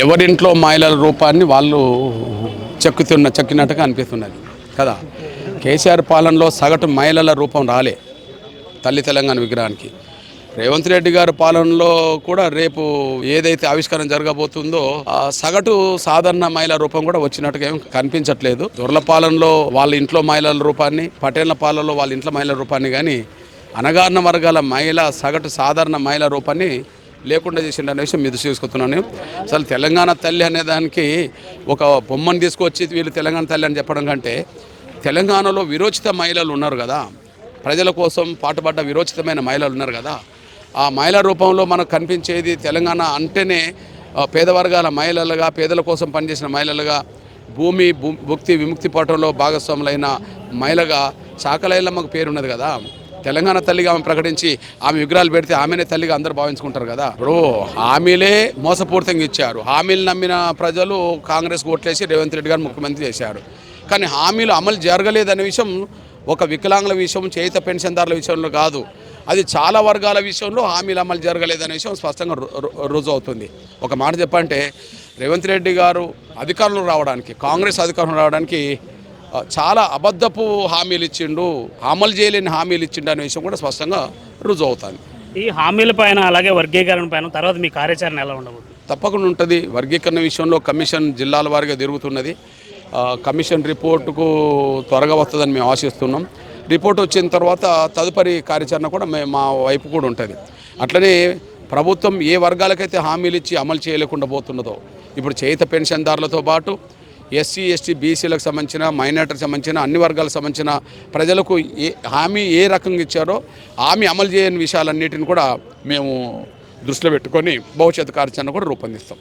ఎవరింట్లో మహిళల రూపాన్ని వాళ్ళు చెక్కినట్టుగా అనిపిస్తున్నది కదా. కేసీఆర్ పాలనలో సగటు మహిళల రూపం రాలే తల్లి తెలంగాణ విగ్రహానికి. రేవంత్ రెడ్డి గారి పాలనలో కూడా రేపు ఏదైతే ఆవిష్కరణ జరగబోతుందో ఆ సగటు సాధారణ మహిళల రూపం కూడా వచ్చినట్టుగా ఏం కనిపించట్లేదు. దొరల పాలనలో వాళ్ళ ఇంట్లో మహిళల రూపాన్ని, పటేళ్ల పాలనలో వాళ్ళ ఇంట్లో మహిళల రూపాన్ని కానీ అణగారిన వర్గాల మహిళ సగటు సాధారణ మహిళా రూపాన్ని లేకుండా చేసిండు అనే విషయం మీరు తీసుకొస్తున్నాను. అసలు తెలంగాణ తల్లి అనే దానికి ఒక బొమ్మను తీసుకొచ్చి వీళ్ళు తెలంగాణ తల్లి అని చెప్పడం కంటే, తెలంగాణలో విరోచిత మహిళలు ఉన్నారు కదా, ప్రజల కోసం పాటుపడ్డ విరోచితమైన మహిళలు ఉన్నారు కదా, ఆ మహిళా రూపంలో మనకు కనిపించేది తెలంగాణ అంటేనే పేద వర్గాల మహిళలుగా, పేదల కోసం పనిచేసిన మహిళలుగా, భుక్తి విముక్తి పోవటంలో భాగస్వాములైన మహిళగా శాకలైలమ్మకు పేరున్నది కదా. తెలంగాణ తల్లిగా ఆమె ప్రకటించి ఆమె విగ్రహాలు పెడితే ఆమెనే తల్లిగా అందరూ భావించుకుంటారు కదా. ఇప్పుడు హామీలే మోసపూరితంగా ఇచ్చారు. హామీలు నమ్మిన ప్రజలు కాంగ్రెస్ ఓట్లేసి రేవంత్ రెడ్డి గారు ముఖ్యమంత్రి చేశారు. కానీ హామీలు అమలు జరగలేదనే విషయం ఒక వికలాంగుల విషయం, చేత పెన్షన్దారుల విషయంలో కాదు, అది చాలా వర్గాల విషయంలో హామీలు అమలు జరగలేదనే విషయం స్పష్టంగా రుజువు అవుతుంది. ఒక మాట చెప్పంటే, రేవంత్ రెడ్డి గారు అధికారంలో రావడానికి, కాంగ్రెస్ అధికారంలో రావడానికి చాలా అబద్ధపు హామీలు ఇచ్చిండు, అమలు చేయలేని హామీలు ఇచ్చిండు అనే విషయం కూడా స్పష్టంగా రుజువు అవుతుంది. ఈ హామీల పైన అలాగే వర్గీకరణ పైన తర్వాత మీ కార్యాచరణ ఎలా ఉండబోతుంది? తప్పకుండా ఉంటుంది. వర్గీకరణ విషయంలో కమిషన్ జిల్లాల వారీగా తిరుగుతున్నది. కమిషన్ రిపోర్టుకు త్వరగా వస్తుందని మేము ఆశిస్తున్నాం. రిపోర్ట్ వచ్చిన తర్వాత తదుపరి కార్యాచరణ కూడా మా వైపు కూడా ఉంటుంది. అట్లనే ప్రభుత్వం ఏ వర్గాలకైతే హామీలు ఇచ్చి అమలు చేయలేకుండా పోతున్నదో, ఇప్పుడు చేత పెన్షన్దారులతో పాటు ఎస్సీ ఎస్టీ బీసీలకు సంబంధించిన, మైనార్టీలకు సంబంధించిన, అన్ని వర్గాలకు సంబంధించిన ప్రజలకు హామీ ఏ రకంగా ఇచ్చారో హామీ అమలు చేయని విషయాలన్నిటిని కూడా మేము దృష్టిలో పెట్టుకొని భవిష్యత్తు కార్యాచరణ కూడా రూపొందిస్తాం.